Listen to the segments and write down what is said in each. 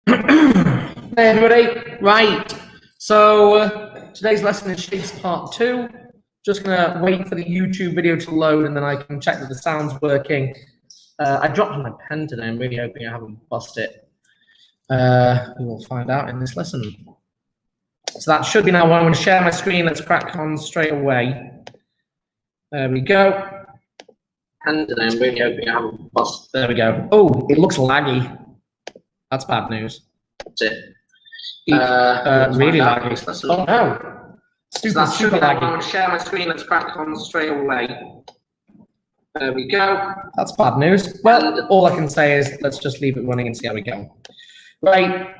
Hey everybody, right, so today's lesson is shapes part 2. Just gonna wait for the YouTube video to load and then I can check that the sound's working. I dropped my pen today, I'm really hoping I haven't bust it. We will find out in this lesson. So that should be now. I'm going to share my screen, let's crack on straight away. There we go. And I'm really hoping I haven't bust. There we go. Oh, it looks laggy. That's bad news. That's it. Really laggy. Oh no. Super laggy. I'm going to share my screen, let's crack on straight away. There we go. That's bad news. Well, all I can say is let's just leave it running and see how we go. Right.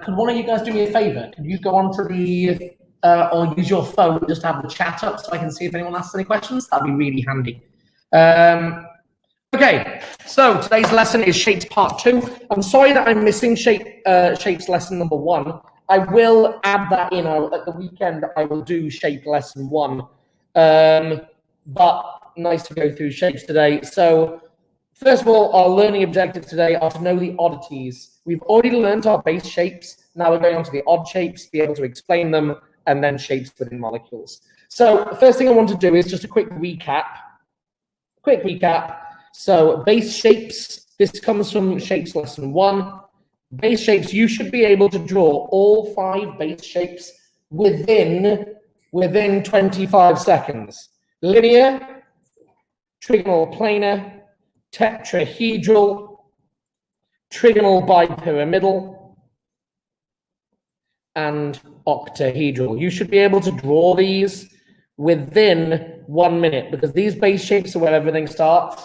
Could one of you guys do me a favor? Could you go on to the, or use your phone just to have the chat up so I can see if anyone asks any questions? That'd be really handy. Okay, so today's lesson is shapes part 2. I'm sorry that I'm missing shapes lesson number 1. I will add that in at the weekend. I will do shape lesson 1. But nice to go through shapes today. So first of all, our learning objectives today are to know the oddities. We've already learned our base shapes. Now we're going on to the odd shapes, be able to explain them, and then shapes within molecules. So the first thing I want to do is just a quick recap. So base shapes, this comes from shapes lesson 1. Base shapes, you should be able to draw all 5 base shapes within 25 seconds. Linear, trigonal planar, tetrahedral, trigonal bipyramidal, and octahedral. You should be able to draw these within 1 minute because these base shapes are where everything starts.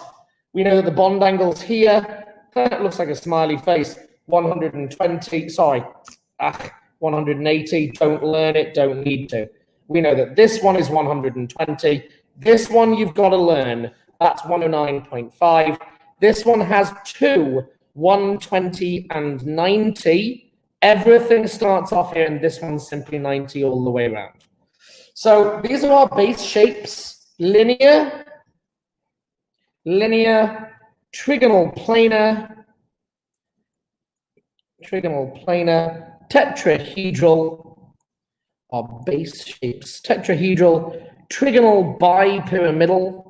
We know that the bond angle's here. That looks like a smiley face. 120, sorry, 180. Don't learn it, don't need to. We know that this one is 120. This one you've got to learn. That's 109.5. This one has 2, 120 and 90. Everything starts off here, and this one's simply 90 all the way around. So these are our base shapes: linear, trigonal planar, tetrahedral are base shapes. Tetrahedral, trigonal bipyramidal,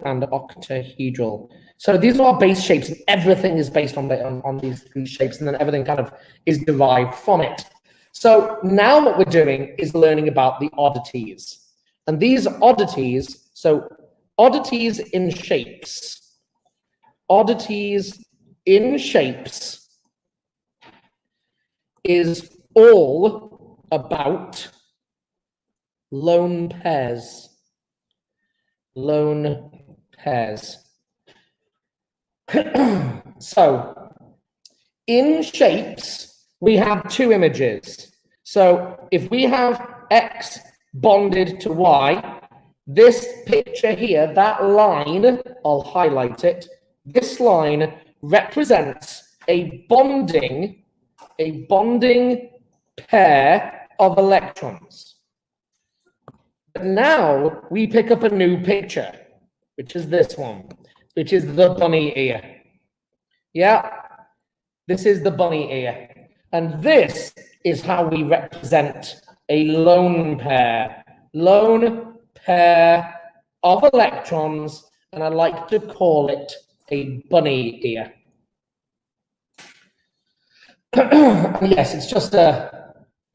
and octahedral. So these are our base shapes, and everything is based on these 3 shapes, and then everything kind of is derived from it. So now what we're doing is learning about the oddities. And these oddities, so oddities in shapes. Oddities in shapes is all about lone pairs. Lone pairs. So in shapes, we have 2 images. So if we have X bonded to Y, this picture here, that line, I'll highlight it, this line represents a bonding pair of electrons. But now we pick up a new picture, which is this one, which is the bunny ear. Yeah, this is the bunny ear. And this is how we represent a lone pair of electrons, and I like to call it a bunny ear. Yes, it's just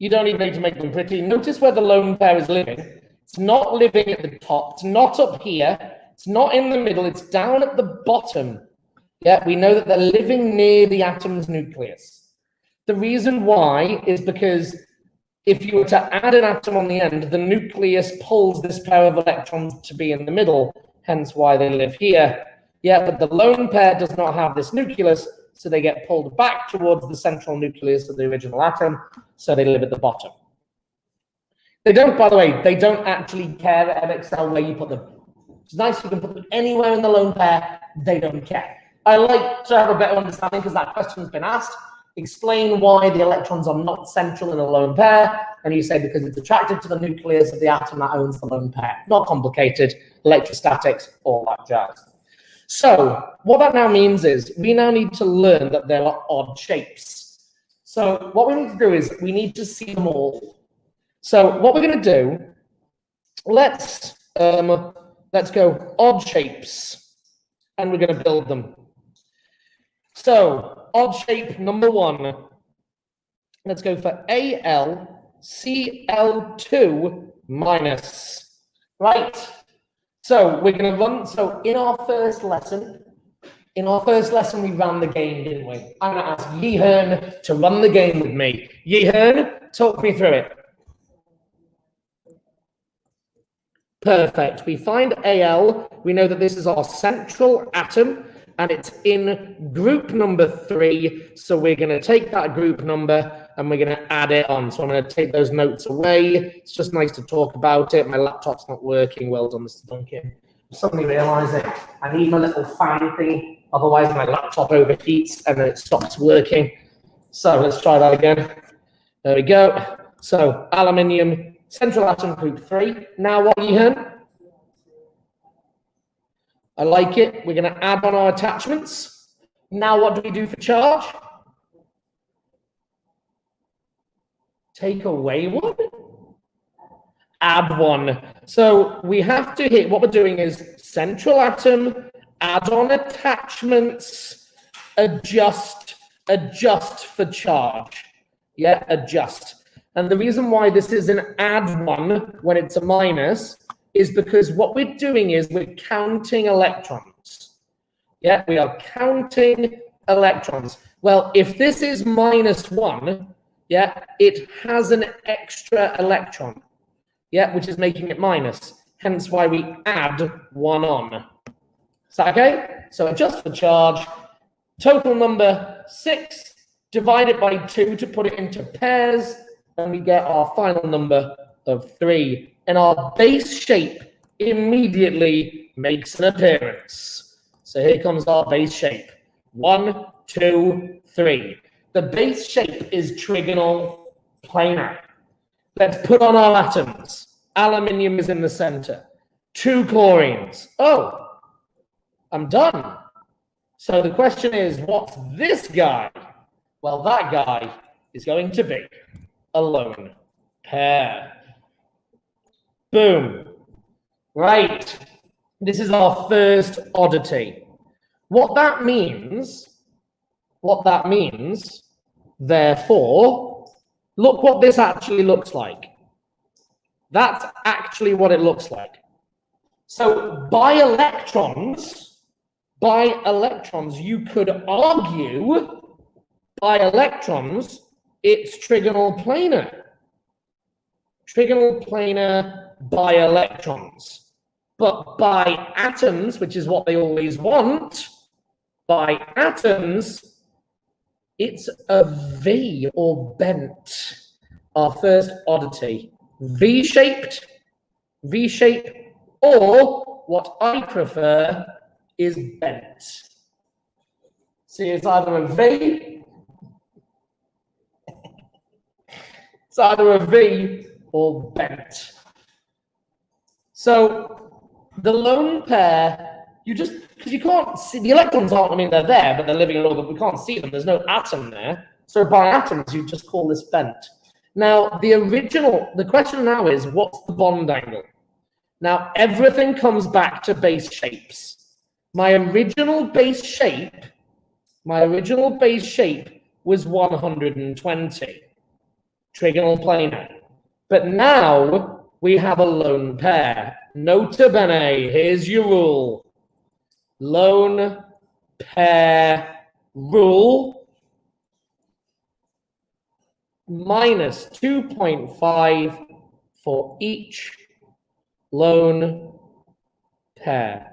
you don't even need to make them pretty. Notice where the lone pair is living. It's not living at the top, it's not up here, it's not in the middle, it's down at the bottom. Yeah, we know that they're living near the atom's nucleus. The reason why is because if you were to add an atom on the end, the nucleus pulls this pair of electrons to be in the middle, hence why they live here. Yeah, but the lone pair does not have this nucleus, so they get pulled back towards the central nucleus of the original atom, so they live at the bottom. They don't, by the way, they don't actually care at MXL where you put them. It's nice, you can put them anywhere in the lone pair, they don't care. I like to have a better understanding because that question's been asked. Explain why the electrons are not central in a lone pair. and you say because it's attracted to the nucleus of the atom that owns the lone pair. Not complicated, electrostatics, all that jazz. So what that now means is we now need to learn that there are odd shapes. So what we need to do is we need to see them all. So what we're going to do, let's go odd shapes, and we're going to build them. So odd shape number 1. Let's go for AlCl2 minus. Right. So we're going to run. So in our first lesson, we ran the game, didn't we? I'm going to ask Yehern to run the game with me. Yehern, talk me through it. Perfect. We find Al. We know that this is our central atom, and it's in group number 3. So we're going to take that group number and we're going to add it on. So I'm going to take those notes away. It's just nice to talk about it. My laptop's not working. Well done, Mr. Duncan. Suddenly realising I need my little fan thing. Otherwise, my laptop overheats and then it stops working. So let's try that again. There we go. So aluminium, central atom, group 3. Now what, Yehern? I like it. We're going to add on our attachments. Now what do we do for charge? Take away 1? Add 1. So we have to hit, what we're doing is central atom, add on attachments, adjust for charge. Yeah, adjust. And the reason why this is an add 1 when it's a minus is because what we're doing is we're counting electrons. Yeah, we are counting electrons. Well, if this is -1, yeah, it has an extra electron, yeah, which is making it minus. Hence why we add 1 on. Is that okay? So adjust for charge. Total number 6, divide it by 2 to put it into pairs, and we get our final number of 3. And our base shape immediately makes an appearance. So here comes our base shape. 1, 2, 3. The base shape is trigonal planar. Let's put on our atoms. Aluminium is in the center. 2 chlorines. Oh, I'm done. So the question is, what's this guy? Well, that guy is going to be a lone pair. Boom. Right. This is our first oddity. What that means, therefore, look what this actually looks like. That's actually what it looks like. So by electrons, you could argue by electrons, it's trigonal planar. Trigonal planar by electrons. But by atoms, which is what they always want, by atoms, it's a V or bent. Our first oddity. V-shaped, or what I prefer is bent. See, it's either a V, or bent. So the lone pair, because you can't see, the electrons aren't, I mean, they're there, but they're living in orbit, we can't see them, there's no atom there. So by atoms, you just call this bent. Now, the question now is, what's the bond angle? Now, everything comes back to base shapes. My original base shape was 120, trigonal planar. But now we have a lone pair. Nota bene, here's your rule. Lone pair rule minus 2.5 for each lone pair.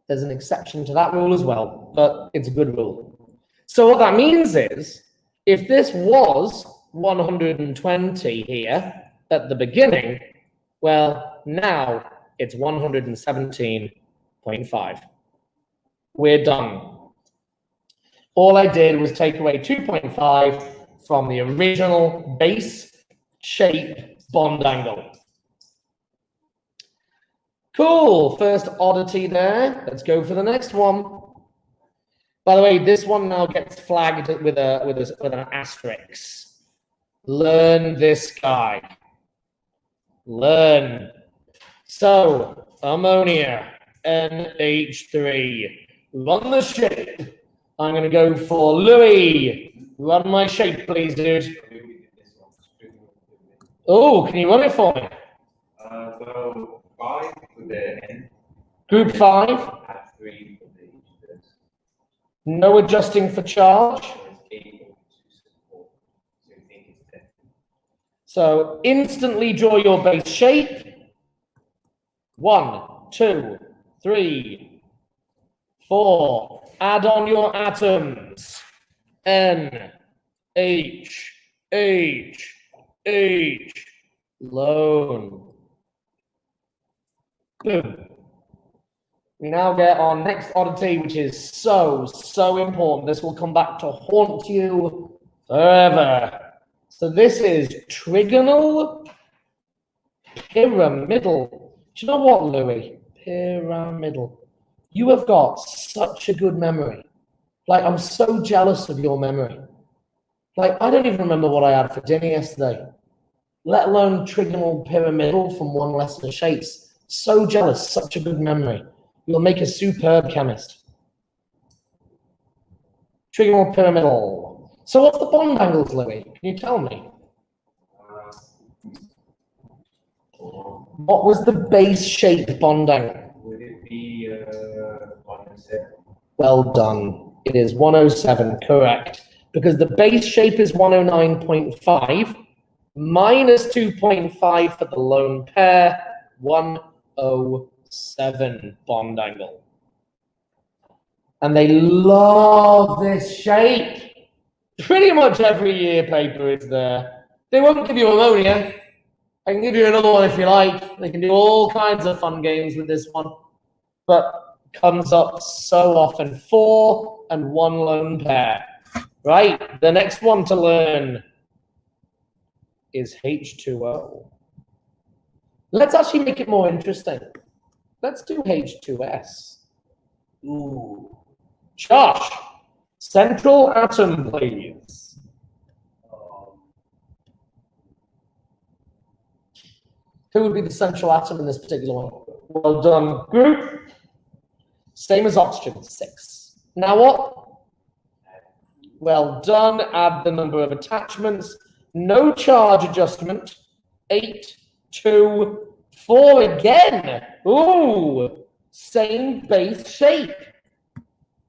There's an exception to that rule as well, but it's a good rule. So what that means is, if this was 120 here at the beginning, well, now It's 117.5. We're done. All I did was take away 2.5 from the original base shape bond angle. Cool, first oddity there. Let's go for the next one. By the way, this one now gets flagged with an asterisk. Learn this guy. Learn. So, ammonia, NH3. Run the shape. I'm going to go for Louis. Run my shape, please, dude. Oh, can you run it for me? So 5 for the N. Group 5. At 3 for the H. No adjusting for charge. So instantly draw your base shape. 1, 2, 3, 4. Add on your atoms. N, H, H, H. Lone. Boom. We now get our next oddity, which is so important. This will come back to haunt you forever. So this is trigonal pyramidal. Do you know what, Louis? Pyramidal. You have got such a good memory. Like, I'm so jealous of your memory. Like, I don't even remember what I had for dinner yesterday, let alone trigonal pyramidal from one lesson of shapes. So jealous, such a good memory. You'll make a superb chemist. Trigonal pyramidal. So what's the bond angles, Louis? Can you tell me? What was the base shape bond angle? Would it be 107? Well done. It is 107, correct. Because the base shape is 109.5 minus 2.5 for the lone pair, 107 bond angle. And they love this shape. Pretty much every year paper is there. They won't give you ammonia. I can give you another one if you like. They can do all kinds of fun games with this one. But comes up so often. 4 and 1 lone pair. Right, the next one to learn is H2O. Let's actually make it more interesting. Let's do H2S. Ooh. Josh, central atom, please. Who would be the central atom in this particular one? Well done, group. Same as oxygen, 6. Now what? Well done, add the number of attachments. No charge adjustment. 8, 2, 4 again. Ooh, same base shape.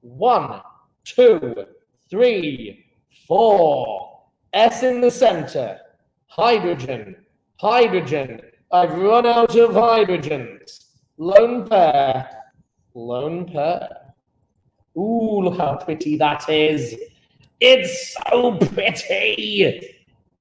1, 2, 3, 4. S in the center. Hydrogen, hydrogen. I've run out of hydrogens. Lone pair, lone pair. Ooh, look how pretty that is. It's so pretty.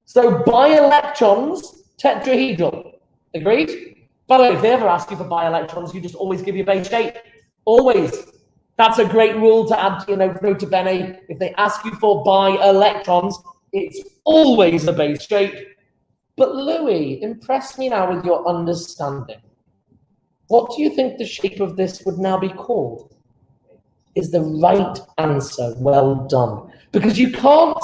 So bi-electrons, tetrahedral. Agreed? By the way, if they ever ask you for bi-electrons, you just always give your base shape. Always. That's a great rule to add to your nota bene. If they ask you for bi-electrons, it's always a base shape. But Louis, impress me now with your understanding. What do you think the shape of this would now be called? Is the right answer. Well done. Because you can't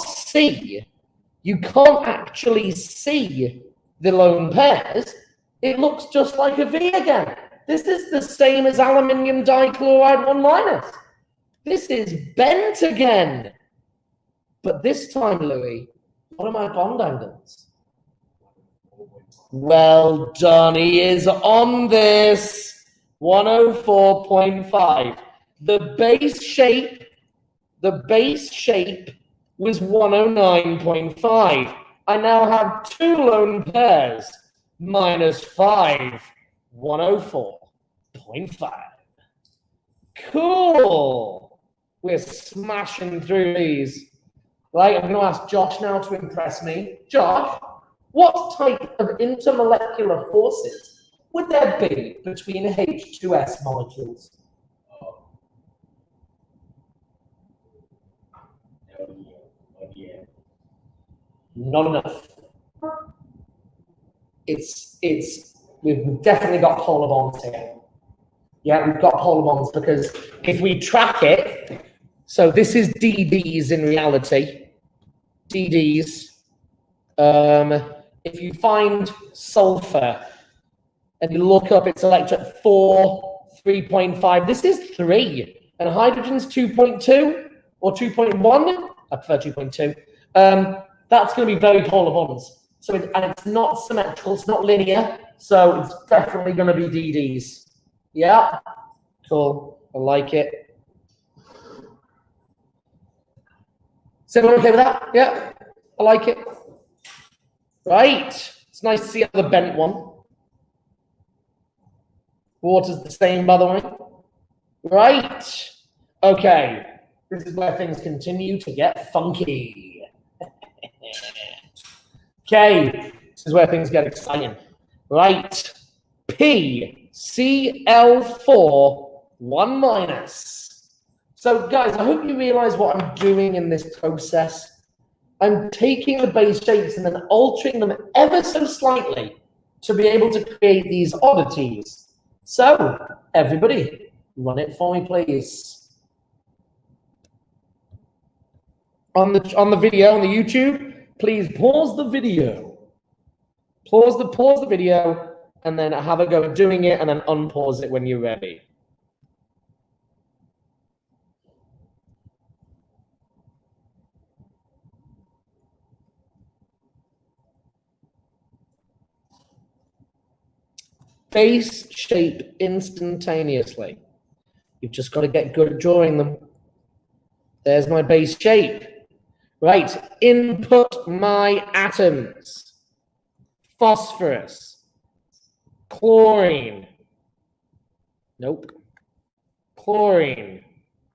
actually see the lone pairs. It looks just like a V again. This is the same as aluminium dichloride 1-. This is bent again. But this time, Louis, what are my bond angles? Well done, he is on this. 104.5. The base shape was 109.5. I now have 2 lone pairs. Minus 5, 104.5. Cool. We're smashing through these. Right, I'm going to ask Josh now to impress me. Josh, what type of intermolecular forces would there be between H2S molecules? Not enough. We've definitely got polar bonds here. Yeah, we've got polar bonds because if we track it, so this is DDs in reality. DDs. If you find sulfur and you look up its electron 4, 3.5, this is 3, and hydrogen's 2.2 or 2.1. I prefer 2.2. That's going to be very polar bonds. So and it's not symmetrical, it's not linear, so it's definitely going to be DDs. Yeah, cool. I like it. Is everyone okay with that? Yeah, I like it. Right. It's nice to see another bent one. Water's the same, by the way. Right. Okay. This is where things continue to get funky. Okay. This is where things get exciting. Right. PCl4 1-. So, guys, I hope you realize what I'm doing in this process. I'm taking the base shapes and then altering them ever so slightly to be able to create these oddities. So, everybody, run it for me, please. On the video, on the YouTube, please pause the video. Pause the video, and then have a go at doing it, and then unpause it when you're ready. Base shape instantaneously. You've just got to get good at drawing them. There's my base shape. Right, input my atoms. Phosphorus. Chlorine. Nope. Chlorine.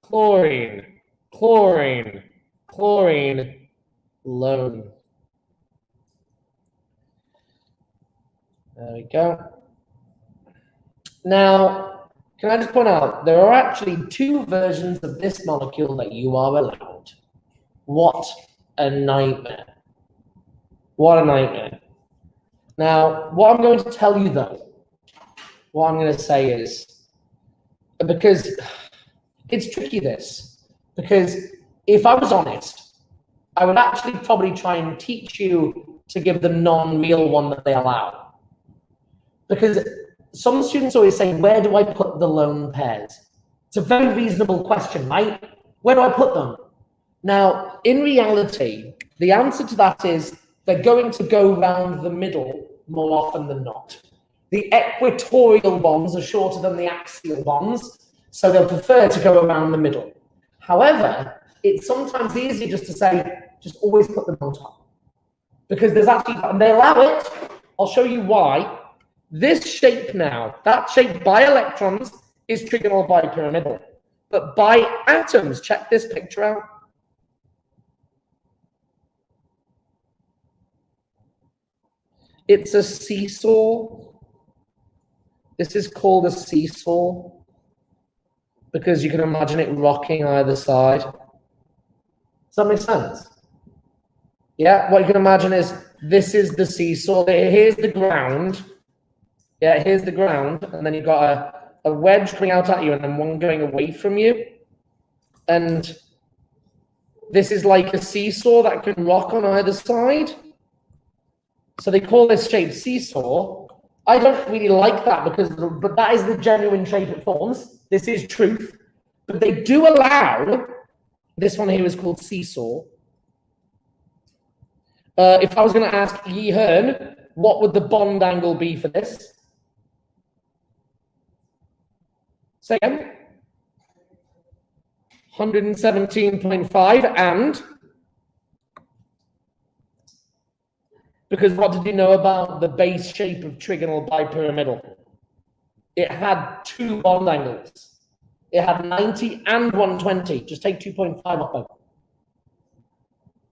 Chlorine. Chlorine. Chlorine. Lone. There we go. Now, can I just point out, there are actually 2 versions of this molecule that you are allowed. What a nightmare. What a nightmare. Now, what I'm going to tell you, though, what I'm going to say is, because it's tricky, this, because if I was honest, I would actually probably try and teach you to give the non-real one that they allow. Because some students always say, where do I put the lone pairs? It's a very reasonable question, right? Where do I put them? Now, in reality, the answer to that is they're going to go round the middle more often than not. The equatorial bonds are shorter than the axial bonds, so they'll prefer to go around the middle. However, it's sometimes easier just to say, just always put them on top. Because there's actually, and they allow it. I'll show you why. This shape now, that shape by electrons is trigonal bipyramidal. But by atoms, check this picture out. It's a seesaw. This is called a seesaw because you can imagine it rocking either side. Does that make sense? Yeah, what you can imagine is this is the seesaw. Here's the ground. Yeah, here's the ground, and then you've got a wedge coming out at you and then one going away from you. And this is like a seesaw that can rock on either side. So they call this shape seesaw. I don't really like that but that is the genuine shape it forms. This is truth. But they do allow, this one here is called seesaw. If I was going to ask Yi Hearn, what would the bond angle be for this? Say again. 117.5 and? Because what did you know about the base shape of trigonal bipyramidal? It had 2 bond angles. It had 90 and 120. Just take 2.5 off them.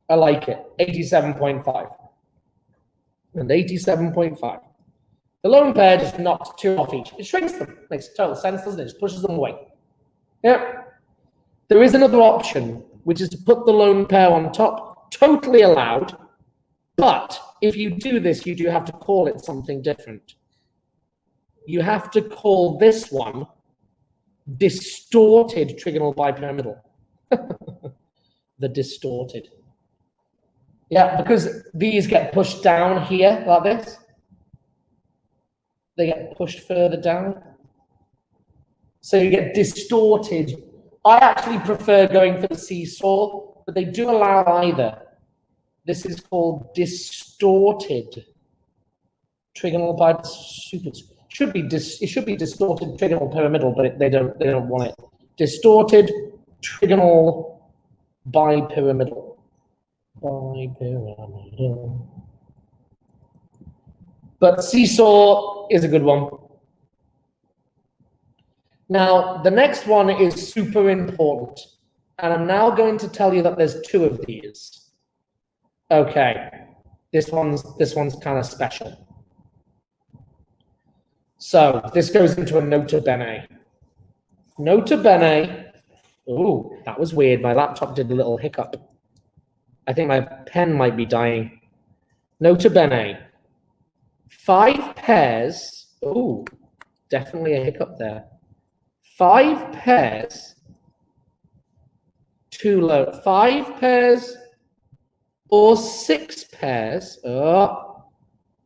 I like it. 87.5. And 87.5. The lone pair just knocks two off each. It shrinks them. Makes total sense, doesn't it? It just pushes them away. Yep. There is another option, which is to put the lone pair on top. Totally allowed. But if you do this, you do have to call it something different. You have to call this one distorted trigonal bipyramidal. The distorted. Yeah, because these get pushed down here like this. They get pushed further down. So you get distorted. I actually prefer going for the seesaw, but they do allow either. This is called distorted trigonal bipyramidal. It should be distorted trigonal pyramidal, but they don't want it. Distorted trigonal bipyramidal. Bipyramidal. But seesaw is a good one. Now, the next one is super important. And I'm now going to tell you that there's two of these. Okay. This one's kind of special. So this goes into a nota bene. Nota bene. Ooh, that was weird. My laptop did a little hiccup. I think my pen might be dying. Nota bene. 5 pairs. Ooh, definitely a hiccup there. 5 pairs. 5 pairs or 6 pairs. Oh,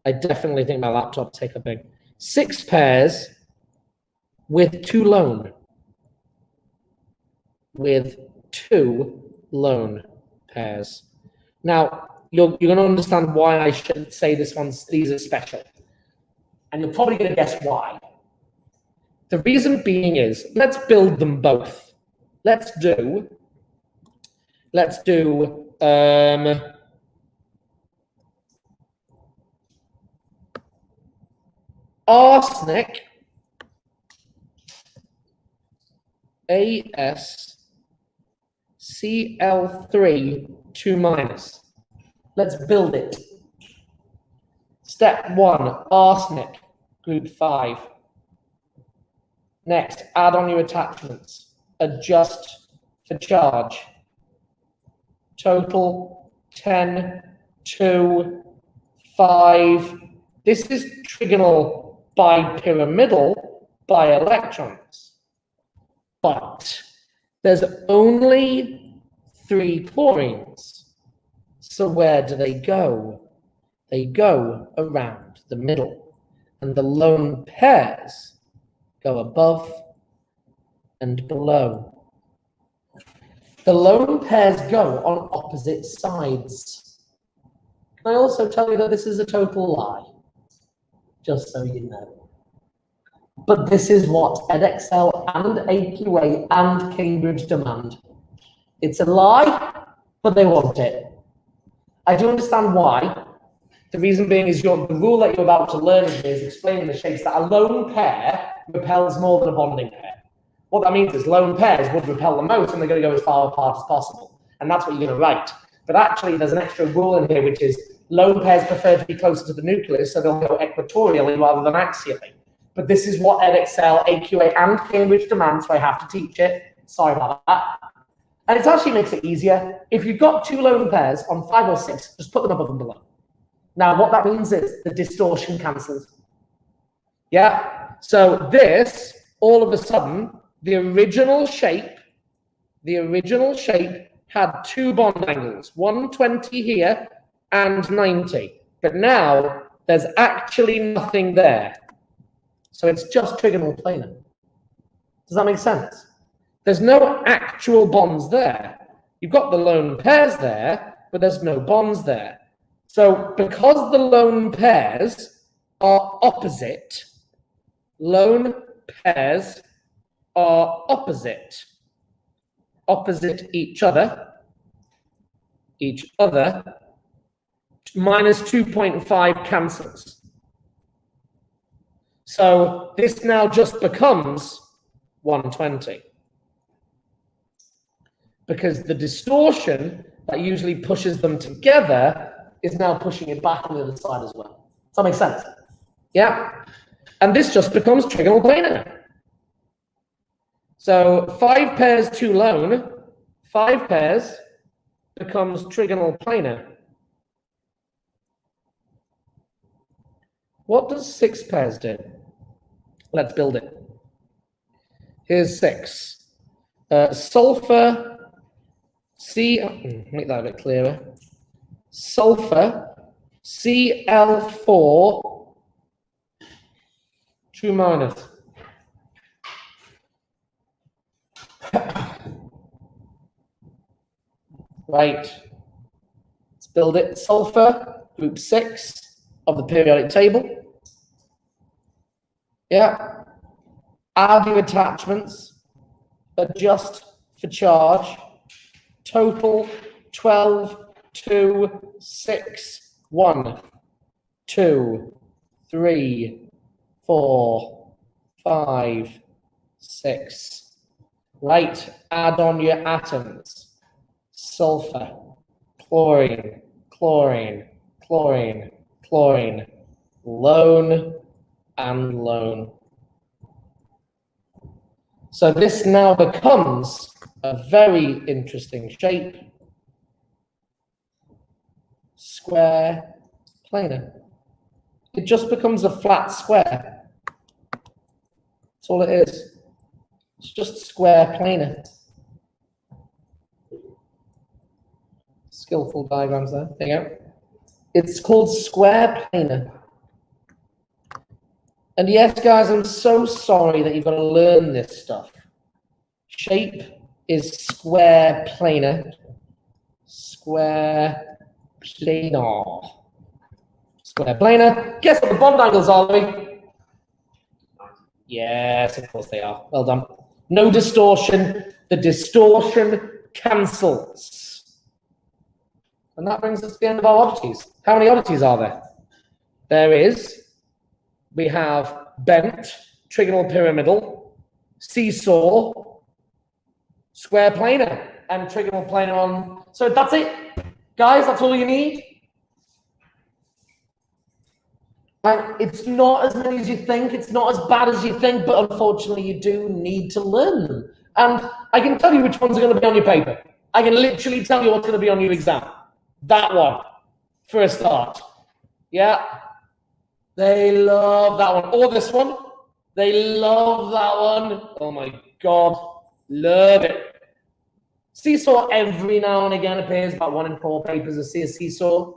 I definitely think my laptop's hiccuping. 6 pairs with 2 lone. With 2 lone pairs. Now, you're going to understand why I should say these are special. And you're probably going to guess why. The reason being is, let's build them both. Let's do arsenic, AsCl3 2-. Let's build it. Step 1, arsenic, group 5. Next, add on your attachments. Adjust for charge. Total 10, 2, 5. This is trigonal bipyramidal by electrons. But there's only 3 chlorines. So where do they go? They go around the middle. And the lone pairs go above and below. The lone pairs go on opposite sides. Can I also tell you that this is a total lie? Just so you know. But this is what Edexcel and AQA and Cambridge demand. It's a lie, but they want it. I do understand why. The reason being is the rule that you're about to learn is explaining the shapes that a lone pair repels more than a bonding pair. What that means is lone pairs would repel the most, and they're going to go as far apart as possible. And that's what you're going to write. But actually, there's an extra rule in here, which is lone pairs prefer to be closer to the nucleus, so they'll go equatorially rather than axially. But this is what Edexcel, AQA, and Cambridge demand, so I have to teach it. Sorry about that. And it actually makes it easier. If you've got 2 lone pairs on 5 or 6, just put them above and below. Now, what that means is the distortion cancels. Yeah? So this, all of a sudden, the original shape had 2 bond angles, 120 here and 90. But now there's actually nothing there. So it's just trigonal planar. Does that make sense? There's no actual bonds there. You've got the lone pairs there, but there's no bonds there. So because the lone pairs are opposite, lone pairs are opposite each other, minus 2.5 cancels. So this now just becomes 120. Because the distortion that usually pushes them together is now pushing it back on the other side as well. Does that make sense? Yeah. And this just becomes trigonal planar. So 5 pairs 2 lone, 5 pairs becomes trigonal planar. What does 6 pairs do? Let's build it. Here's 6. Sulfur, make that a bit clearer. Sulfur, Cl4, 2 minus. Right. Let's build it. Sulfur, group 6 of the periodic table. Yeah. Add your attachments. Adjust for charge. Total 12, 2, 6, 1, 2, 3, 4, 5, 6. Right, add on your atoms. Sulfur, chlorine, chlorine, chlorine, chlorine, lone, and lone. So this now becomes a very interesting shape. Square planar. It just becomes a flat square. That's all it is. It's just square planar. Skillful diagrams there. There you go. It's called square planar. And yes, guys, I'm so sorry that you've got to learn this stuff. Shape is square planar. Square planar. Square planar. Guess what the bond angles are, Louis? Yes, of course they are. Well done. No distortion. The distortion cancels. And that brings us to the end of our oddities. How many oddities are there? There is. We have bent, trigonal pyramidal, seesaw, square planar, and trigonal planar on. So that's it. Guys, that's all you need. And it's not as many as you think. It's not as bad as you think, but unfortunately you do need to learn them. And I can tell you which ones are going to be on your paper. I can literally tell you what's going to be on your exam. That one, for a start. Yeah. They love that one. Or this one. They love that one. Oh my God. Love it. Seesaw every now and again appears. About 1 in 4 papers I see a seesaw.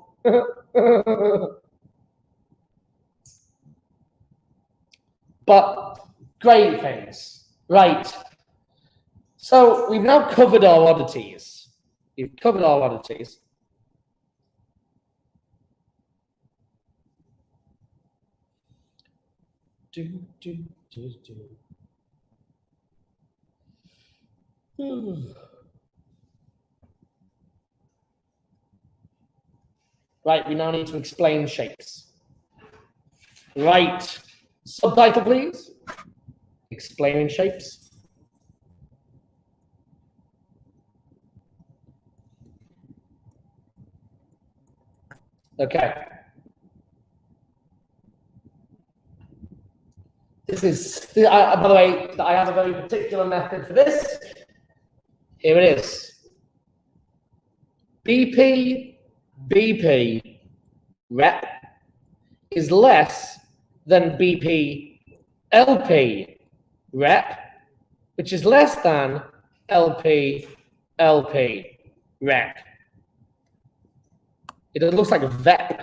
But great things. Right. So we've now covered our oddities. We've covered our oddities. Right, we now need to explain shapes. Right. Subtitle, please. Explaining shapes. Okay. This is, by the way, I have a very particular method for this. Here it is. BP, rep is less than BP, LP, rep, which is less than LP, rep. It looks like a VEP.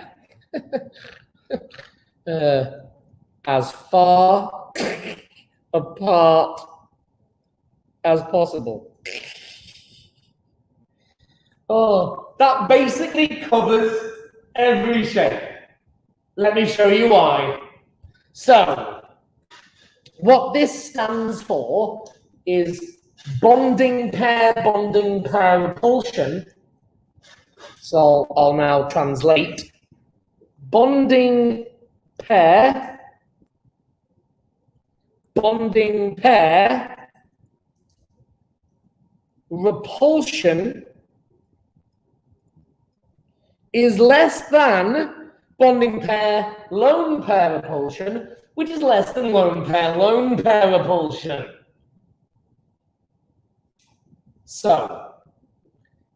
As far apart as possible. Oh, that basically covers every shape. Let me show you why. So, what this stands for is bonding pair repulsion. So I'll now translate. Bonding pair repulsion is less than bonding pair, lone pair repulsion, which is less than lone pair repulsion. So,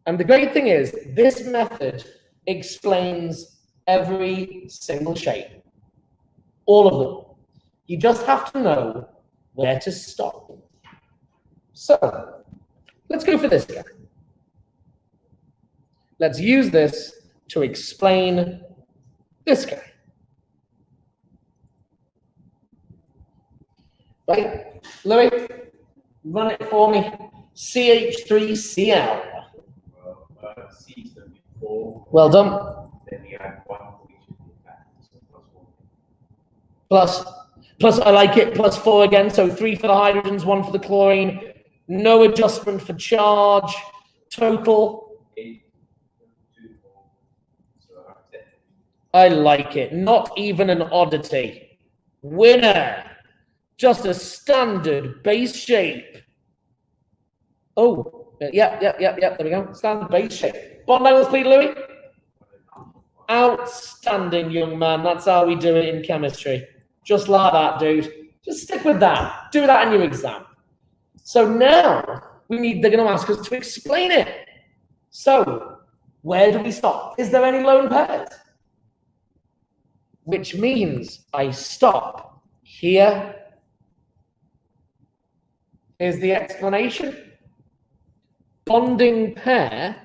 and the great thing is, this method explains every single shape. All of them. You just have to know where to stop. So, let's go for this guy. Let's use this to explain this guy. Right, Louis, run it for me. CH3Cl. C is going to be 4. Well done. Then you add 1, which is back. So Plus, I like it, plus 4 again. So 3 for the hydrogens, 1 for the chlorine. No adjustment for charge. Total. 8, 2, 4. So 10. I like it. Not even an oddity. Winner. Just a standard base shape. Oh, yeah. There we go. Standard base shape. Bond angles, please, Louis. Outstanding, young man. That's how we do it in chemistry. Just like that, dude. Just stick with that. Do that in your exam. So now they're going to ask us to explain it. So where do we stop? Is there any lone pairs? Which means I stop here. Here's the explanation. Bonding pair,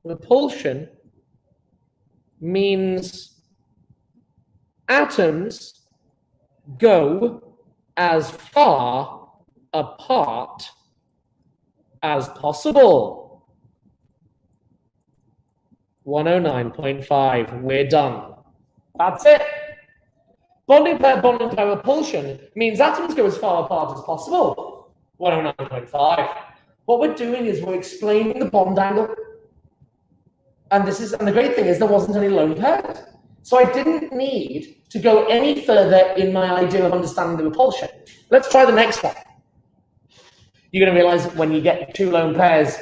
repulsion means atoms go as far apart as possible. 109.5, we're done. That's it. Bonding pair repulsion means atoms go as far apart as possible. 109.5. What we're doing is we're explaining the bond angle. And the great thing is there wasn't any lone pairs. So I didn't need to go any further in my idea of understanding the repulsion. Let's try the next one. You're going to realize when you get 2 lone pairs,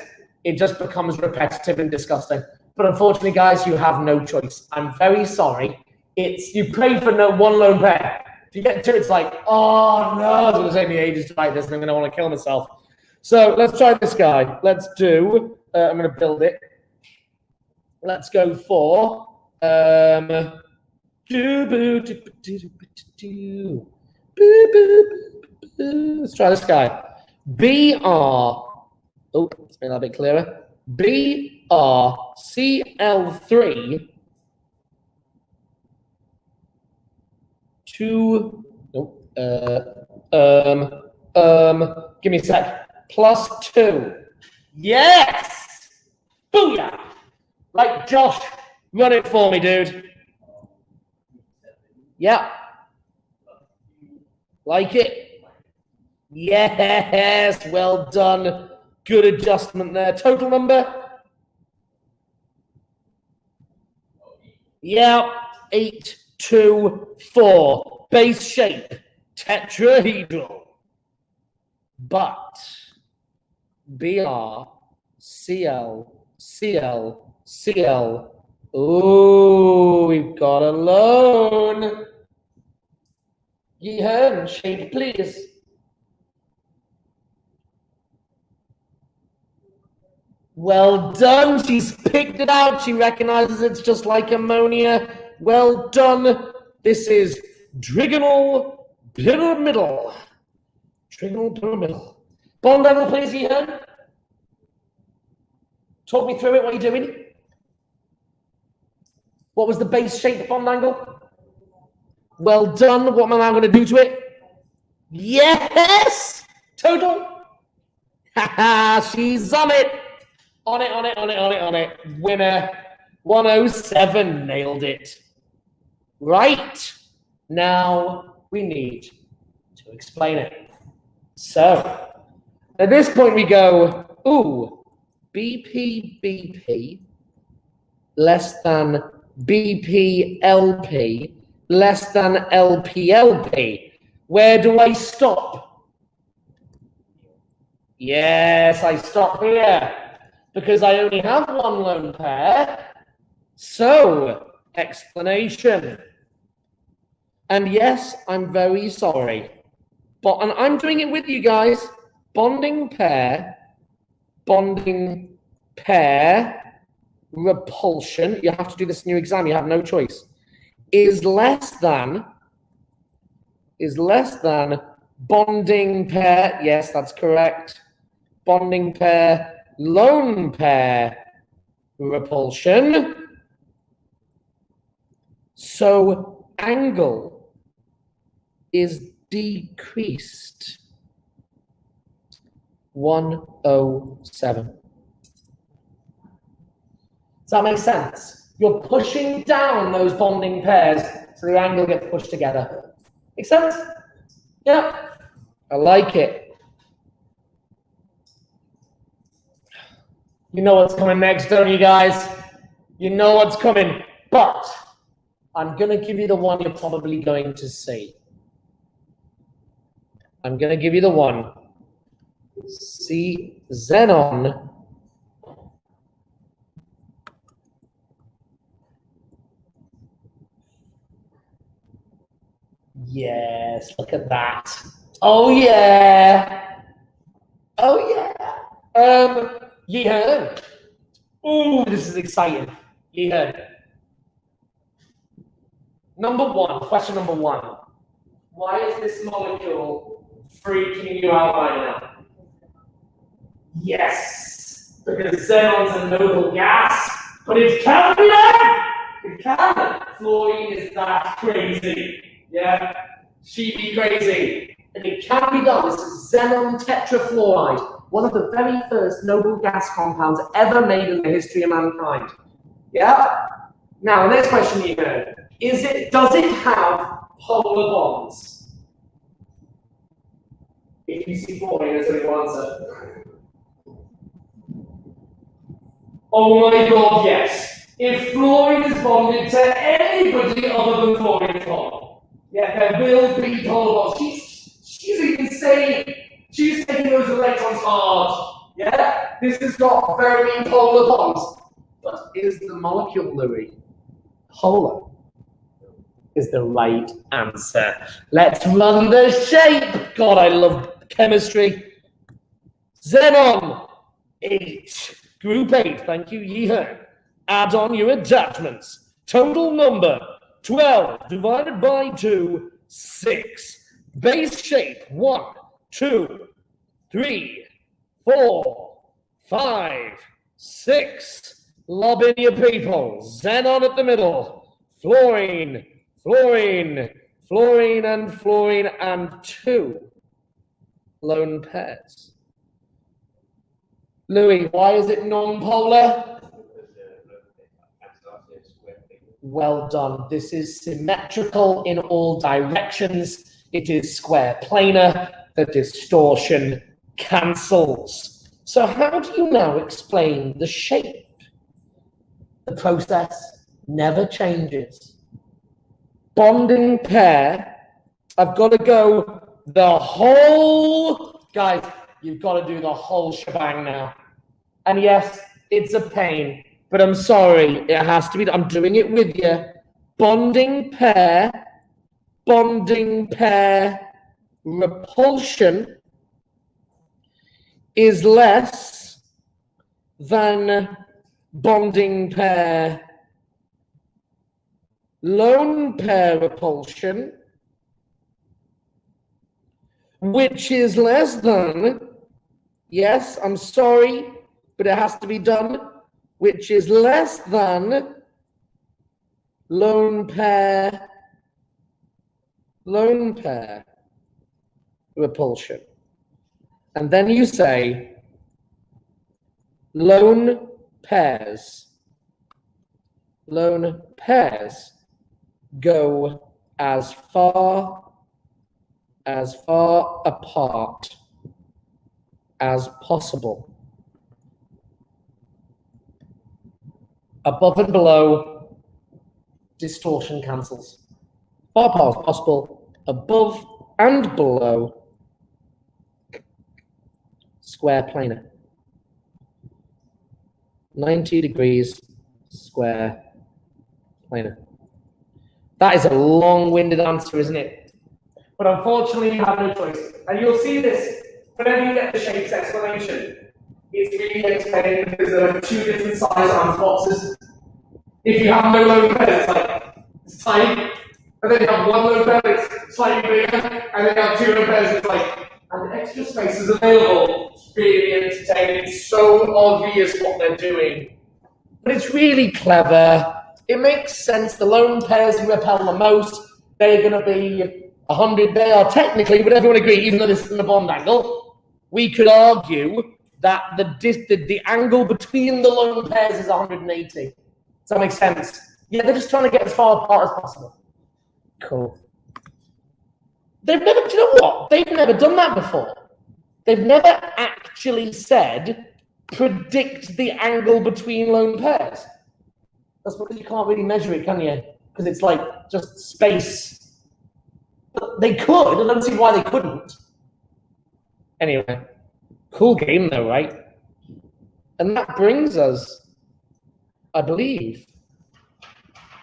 it just becomes repetitive and disgusting. But unfortunately, guys, you have no choice. I'm very sorry. You pray for no 1 lone pair. If you get 2, it's like, oh no, it's going to take me ages to write this, and I'm going to want to kill myself. So let's try this guy. Let's do. I'm going to build it. Let's go for. Let's try this guy. BR. Oh, it's been a bit clearer. BrCl3 give me a sec. +2. Yes! Booyah! Right, Josh, run it for me, dude. Yeah. Like it? Yes, well done. Good adjustment there. Total number? Yeah, 8, 2, 4. Base shape, tetrahedral. But BrCl. Ooh, we've got a lone. Yeehaw, shape, please. Well done. She's picked it out. She recognizes it's just like ammonia. Well done. This is trigonal pyramidal. Trigonal pyramidal. Bond level, please, Yeehaw. Talk me through it. What are you doing? What was the base shape bond angle? Well done. What am I now going to do to it? Yes! Total. Haha, she's on it. On it. Winner. 107. Nailed it. Right. Now we need to explain it. So, at this point we go, ooh, BP less than BP LP less than LP LP. Where do I stop? Yes, I stop here because I only have one lone pair. So, explanation. And yes, I'm very sorry. And I'm doing it with you guys. Bonding pair, repulsion. You have to do this in your exam. You have no choice. Is less than bonding pair. Yes, that's correct. Bonding pair, lone pair, repulsion. So angle is decreased. 107. Does that make sense? You're pushing down those bonding pairs so the angle gets pushed together. Make sense? Yeah. I like it. You know what's coming next, don't you guys? You know what's coming. But I'm going to give you the one you're probably going to see. I'm going to give you the one. See xenon. Yes, look at that. Oh, yeah. Oh, yeah. Yeehan. Ooh, this is exciting. Yeehan. Question number one. Why is this molecule freaking you out right now? Yes, because xenon's a noble gas, but it can be done! It can! Fluorine is that crazy. Yeah, she be crazy. And it can be done. This is xenon tetrafluoride, one of the very first noble gas compounds ever made in the history of mankind. Yeah? Now, the next question you heard. Does it have polar bonds? If you see fluorine, that's your answer. Oh my god, yes. If fluorine is bonded to anybody other than fluorine's bond, yeah, there will be polar bonds. She's insane. She's taking those electrons hard. Yeah, this has got very polar bonds. But is the molecule, Louis, polar? Is the right answer. Let's run the shape. God, I love chemistry. Xenon, 8. Group 8, thank you, Yeehan. Add on your attachments. Total number, 12 divided by 2, 6. Base shape, 1, 2, 3, 4, 5, 6. Lob in your people. Xenon at the middle. Fluorine, fluorine, fluorine, and 2 lone pairs. Louis, why is it non-polar? Well done. This is symmetrical in all directions. It is square planar. The distortion cancels. So how do you now explain the shape? The process never changes. Bonding pair. I've got to go the whole... Guys, you've got to do the whole shebang now. And yes, it's a pain, but I'm sorry, it has to be. I'm doing it with you. Bonding pair, repulsion is less than bonding pair, lone pair repulsion, which is less than, yes, I'm sorry, but it has to be done, which is less than lone pair repulsion. And then you say lone pairs go as far apart as possible. Above and below, distortion cancels. Far apart as possible, above and below square planar. 90 degrees square planar. That is a long-winded answer, isn't it? But unfortunately, you have no choice. And you'll see this whenever you get the shapes explanation. It's really explained because there are two different size arms boxes. If you have no lone pairs, it's tiny. And then you have one lone pair that's slightly bigger. And then you have two lone pairs that's and extra space is available. It's really entertaining. It's so obvious what they're doing. But it's really clever. It makes sense. The lone pairs who repel the most, they're going to be 100. They are technically, would everyone agree, even though this is in the bond angle, we could argue that the angle between the lone pairs is 180. Does that make sense? Yeah, they're just trying to get as far apart as possible. Cool. They've never, do you know what? They've never done that before. They've never actually said, predict the angle between lone pairs. That's because you can't really measure it, can you? Because it's just space. But they could. I don't see why they couldn't. Anyway, cool game though, right? And that brings us, I believe.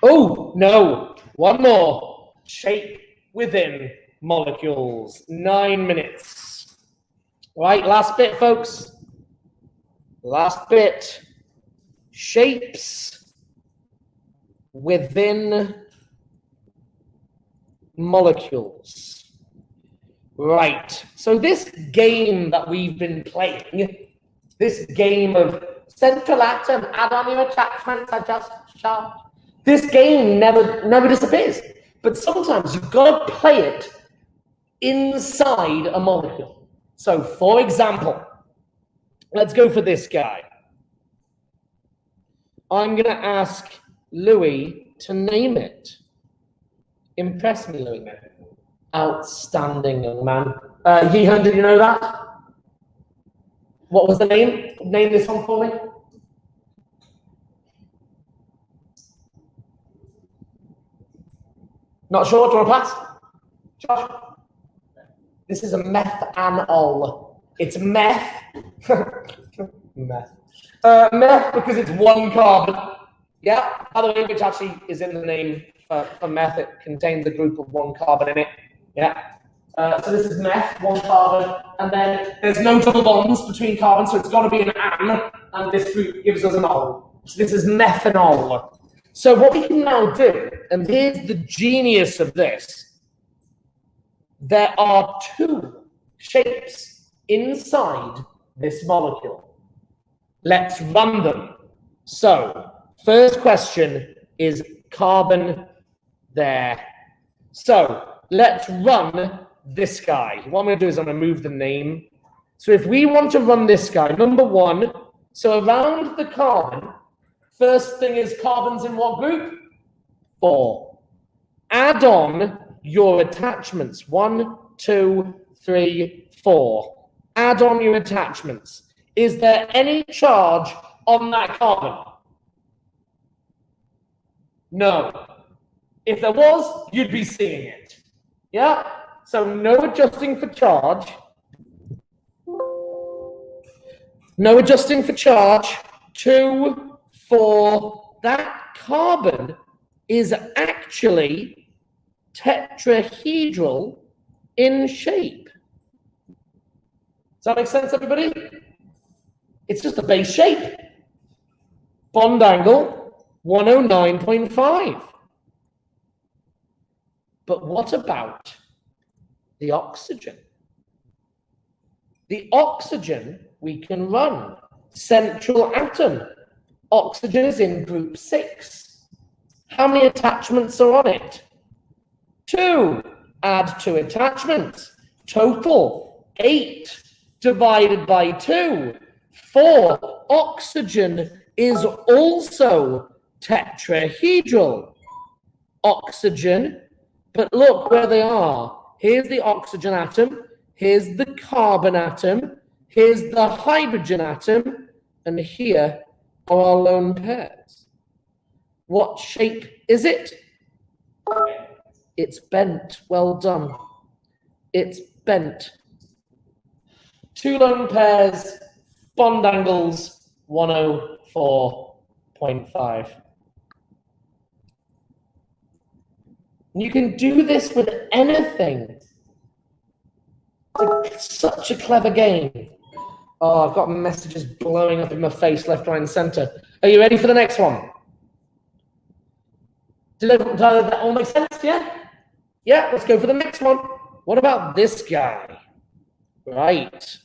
Oh, no. One more. Shape within molecules. 9 minutes. Right, last bit, folks. Last bit. Shapes within molecules. Right, so this game that we've been playing, this game of central atom, add on your attachments, adjust charge, this game never disappears. But sometimes you've got to play it inside a molecule. So, for example, let's go for this guy. I'm going to ask Louis to name it. Impress me, Louis. Outstanding, young man. Yeehan, did you know that? What was the name? Name this one for me. Not sure? Do you want to pass? Josh? This is a methanol. It's meth. Meth. Meth because it's one carbon. Yeah, by the way, which actually is in the name for meth. It contains a group of one carbon in it. Yeah. So this is meth, one carbon, and then there's no double bonds between carbons, so it's got to be an and this group gives us an ol. So this is methanol. So what we can now do, and here's the genius of this, there are two shapes inside this molecule. Let's run them. So, first question is carbon there. So, let's run this guy. What I'm going to do is I'm going to move the name. So if we want to run this guy, number one, so around the carbon, first thing is carbons in what group? 4. Add on your attachments. 1, 2, 3, 4. Add on your attachments. Is there any charge on that carbon? No. If there was, you'd be seeing it. Yeah? So no adjusting for charge. No adjusting for charge. 2, 4. That carbon is actually tetrahedral in shape. Does that make sense, everybody? It's just a base shape. Bond angle 109.5. But what about the oxygen? The oxygen we can run. Central atom. Oxygen is in group 6. How many attachments are on it? 2. Add 2 attachments. Total 8 divided by 2. 4. Oxygen is also tetrahedral. Oxygen, but look where they are. Here's the oxygen atom. Here's the carbon atom. Here's the hydrogen atom. And here are our lone pairs. What shape is it? It's bent. Well done. It's bent. Two lone pairs, bond angles 104.5. You can do this with anything. It's such a clever game. Oh, I've got messages blowing up in my face, left, right, and center. Are you ready for the next one? Does that all make sense? Yeah? Yeah, let's go for the next one. What about this guy? Right.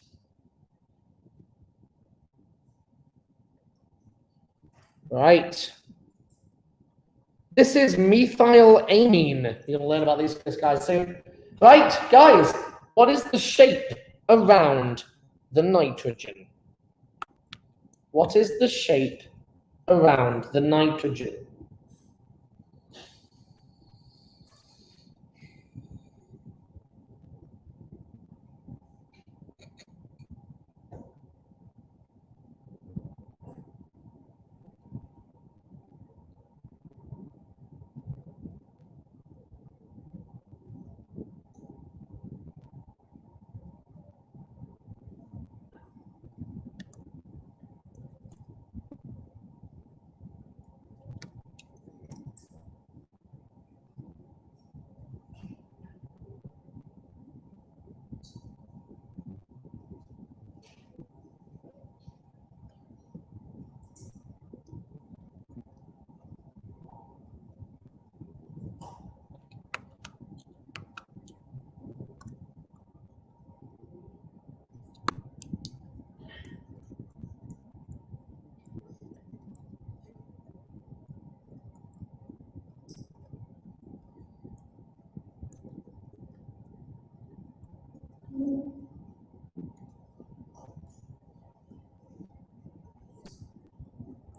Right. This is methylamine. You'll learn about this guy soon. Right, guys, what is the shape around the nitrogen? What is the shape around the nitrogen?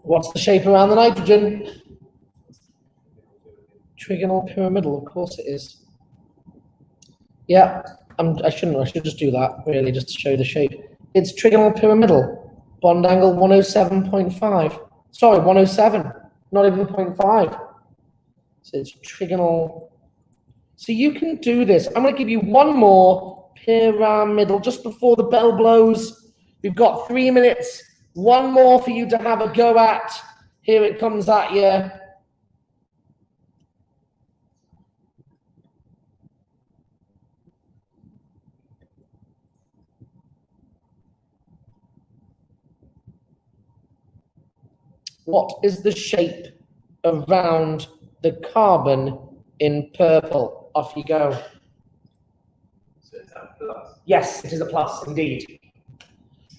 What's the shape around the nitrogen? Trigonal pyramidal, of course it is. Yeah, I should just do that, really, just to show the shape. It's trigonal pyramidal, bond angle 107.5. Sorry, 107, not even 0.5. So it's trigonal. So you can do this. I'm going to give you one more pyramidal just before the bell blows. We've got 3 minutes. One more for you to have a go at. Here it comes at you. What is the shape around the carbon in purple? Off you go. So it's a plus. Yes, it is a plus, indeed.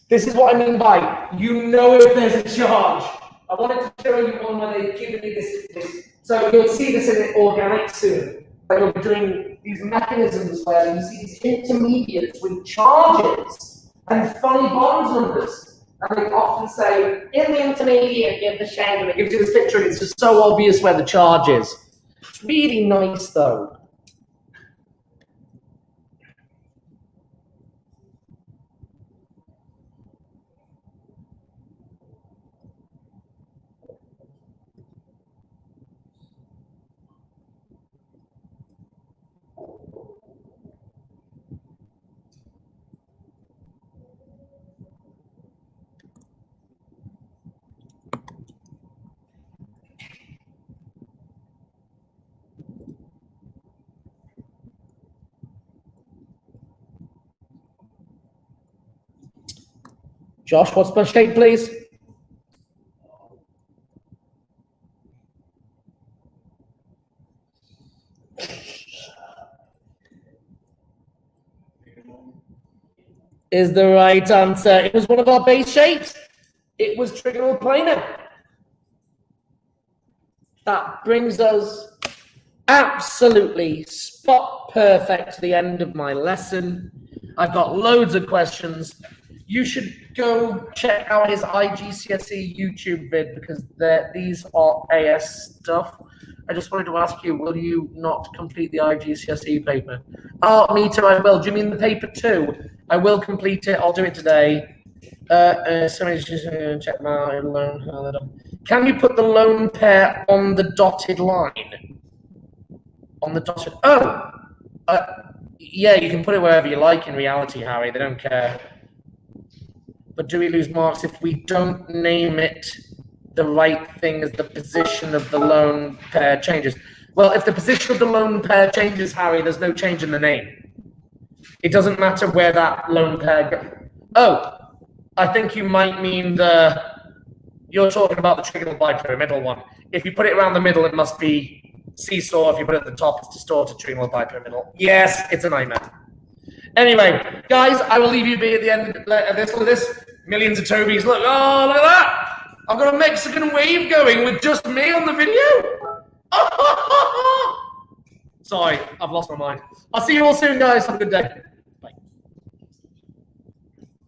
This is what I mean by, you know if there's a charge. I wanted to show you one where they've given me this. So you'll see this in organic soon. Where you'll be doing these mechanisms where you see these intermediates with charges and funny bond numbers. And they often say, in the intermediate, give the shape, and it gives you this picture, and it's just so obvious where the charge is. It's really nice, though. Josh, what's my shape, please? Is the right answer. It was one of our base shapes. It was trigonal planar. That brings us absolutely spot perfect to the end of my lesson. I've got loads of questions. You should go check out his IGCSE YouTube vid because these are AS stuff. I just wanted to ask you, will you not complete the IGCSE paper? Oh, me too, I will. Do you mean the paper too? I will complete it. I'll do it today. Somebody just check my loan. Can you put the lone pair on the dotted line? On the dotted. Oh, Yeah, you can put it wherever you like in reality, Harry. They don't care. But do we lose marks if we don't name it the right thing as the position of the lone pair changes? Well, if the position of the lone pair changes, Harry, there's no change in the name. It doesn't matter where that lone pair goes. Oh, I think you might mean you're talking about the trigonal bipyramidal one. If you put it around the middle, it must be seesaw. If you put it at the top, it's distorted trigonal bipyramidal. Yes, it's a nightmare. Anyway, guys, I will leave you be at the end of this. Look at this. Millions of Tobys. Look, oh, look at that. I've got a Mexican wave going with just me on the video. Sorry, I've lost my mind. I'll see you all soon, guys. Have a good day.